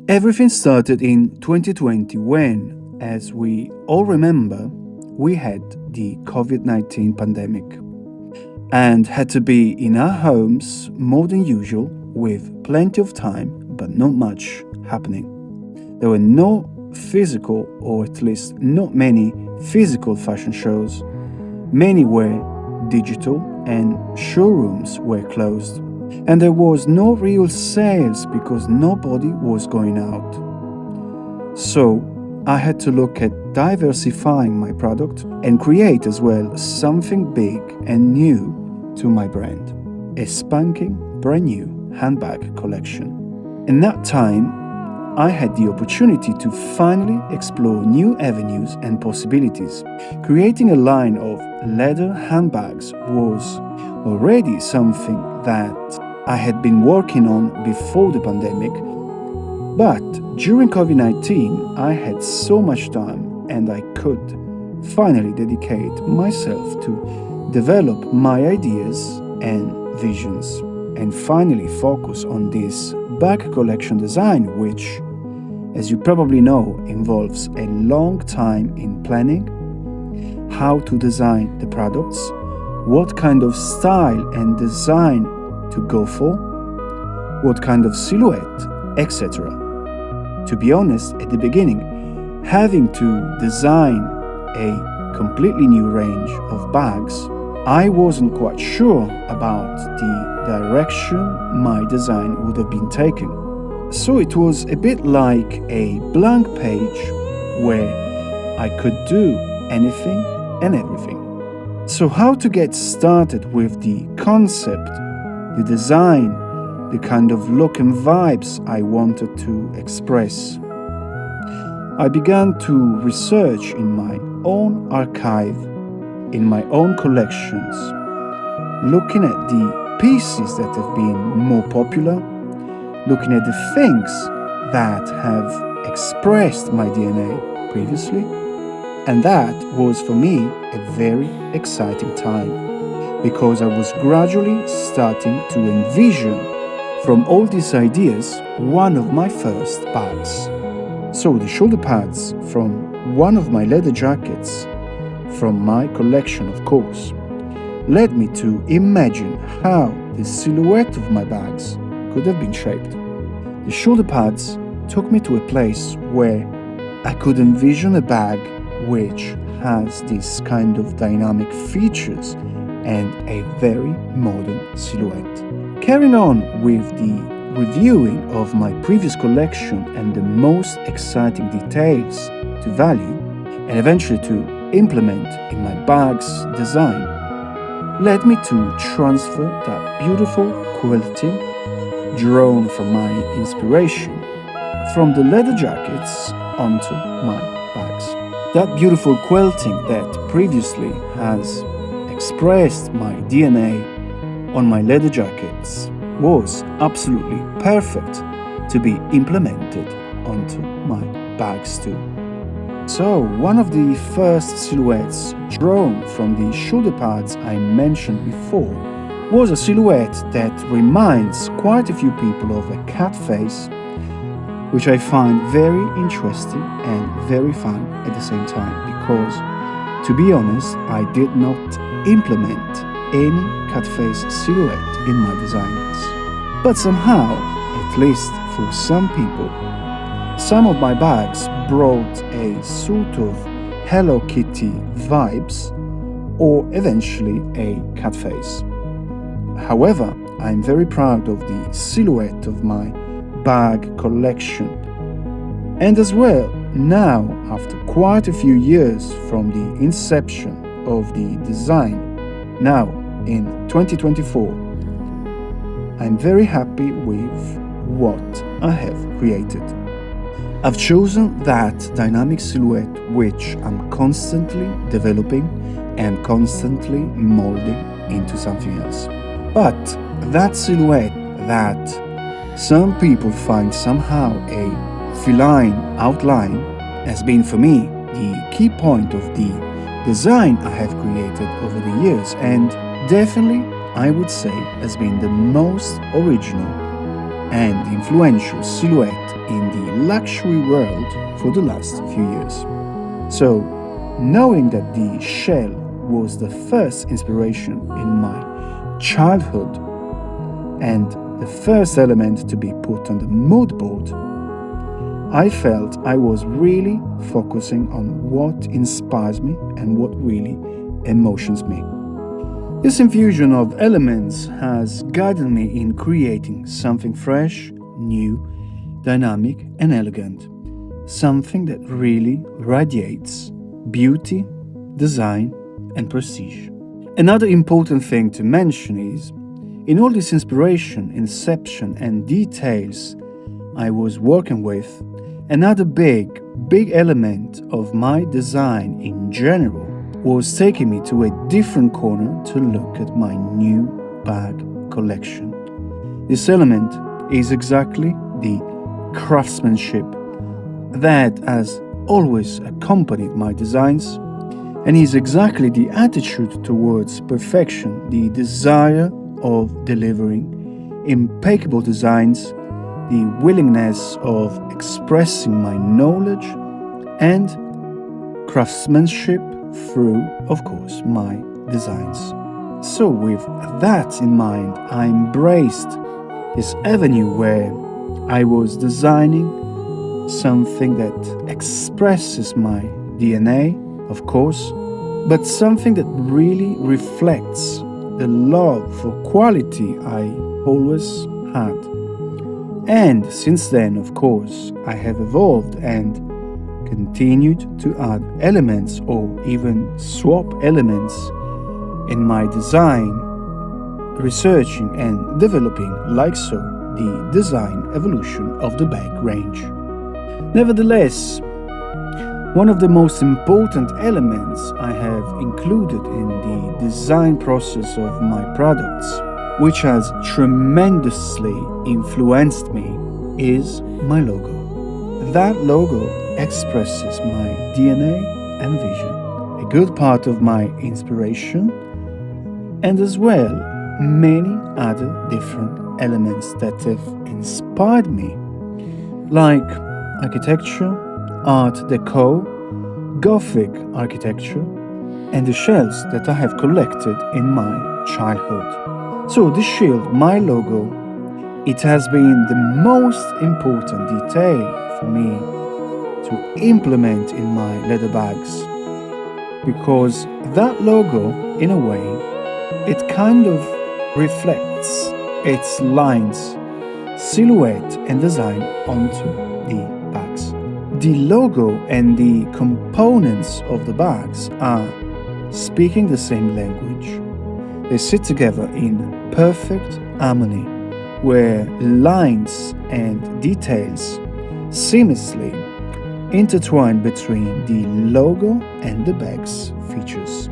Everything started in 2020 when, as we all remember, we had the COVID-19 pandemic and had to be in our homes more than usual with plenty of time but not much happening. There were no physical, or at least not many physical fashion shows. Many were digital and showrooms were closed. And there was no real sales because nobody was going out. So I had to look at diversifying my product and create as well something big and new to my brand. A spanking brand new handbag collection. In that time, I had the opportunity to finally explore new avenues and possibilities. Creating a line of leather handbags was already something that I had been working on before the pandemic, but during COVID-19 I had so much time and I could finally dedicate myself to develop my ideas and visions and finally focus on this bag collection design, which, as you probably know, involves a long time in planning, how to design the products, what kind of style and design to go for, what kind of silhouette, etc. To be honest, at the beginning, having to design a completely new range of bags, I wasn't quite sure about the direction my design would have been taken. So it was a bit like a blank page where I could do anything and everything. So how to get started with the concept, the design, the kind of look and vibes I wanted to express? I began to research in my own archive, in my own collections, looking at the pieces that have been more popular, looking at the things that have expressed my DNA previously, and that was for me a very exciting time because I was gradually starting to envision from all these ideas one of my first bags. So the shoulder pads from one of my leather jackets, from my collection of course, led me to imagine how the silhouette of my bags could have been shaped. The shoulder pads took me to a place where I could envision a bag which has this kind of dynamic features and a very modern silhouette. Carrying on with the reviewing of my previous collection and the most exciting details to value and eventually to implement in my bag's design led me to transfer that beautiful quilting drawn from my inspiration from the leather jackets onto my bags. That beautiful quilting that previously has expressed my DNA on my leather jackets was absolutely perfect to be implemented onto my bags too. So, one of the first silhouettes drawn from the shoulder pads I mentioned before was a silhouette that reminds quite a few people of a cat face, which I find very interesting and very fun at the same time because, to be honest, I did not implement any cat face silhouette in my designs. But somehow, at least for some people, some of my bags brought a sort of Hello Kitty vibes or eventually a cat face. However, I'm very proud of the silhouette of my bag collection. And as well, now, after quite a few years from the inception of the design, now in 2024, I'm very happy with what I have created. I've chosen that dynamic silhouette which I'm constantly developing and constantly molding into something else. But that silhouette that some people find somehow a feline outline has been for me the key point of the design I have created over the years, and definitely I would say has been the most original and influential silhouette in the luxury world for the last few years. So, knowing that the shell was the first inspiration in my childhood and the first element to be put on the mood board, I felt I was really focusing on what inspires me and what really emotions me. This infusion of elements has guided me in creating something fresh, new, dynamic, and elegant. Something that really radiates beauty, design, and prestige. Another important thing to mention is, in all this inspiration, inception, and details I was working with, another big element of my design in general was taking me to a different corner to look at my new bag collection. This element is exactly the craftsmanship that has always accompanied my designs, and is exactly the attitude towards perfection, the desire of delivering impeccable designs, the willingness of expressing my knowledge and craftsmanship through, of course, my designs. So with that in mind, I embraced this avenue where I was designing something that expresses my DNA, of course, but something that really reflects the love for quality I always had. And since then, of course, I have evolved and continued to add elements or even swap elements in my design, researching and developing, like so, the design evolution of the bag range. Nevertheless, one of the most important elements I have included in the design process of my products, which has tremendously influenced me, is my logo. That logo expresses my DNA and vision, a good part of my inspiration, and as well many other different elements that have inspired me, like architecture, art deco, Gothic architecture, and the shells that I have collected in my childhood. So this shield, my logo, it has been the most important detail for me to implement in my leather bags, because that logo, in a way, it kind of reflects its lines, silhouette and design onto the bags. The logo and the components of the bags are speaking the same language. They sit together in perfect harmony, where lines and details seamlessly intertwine between the logo and the bag's features.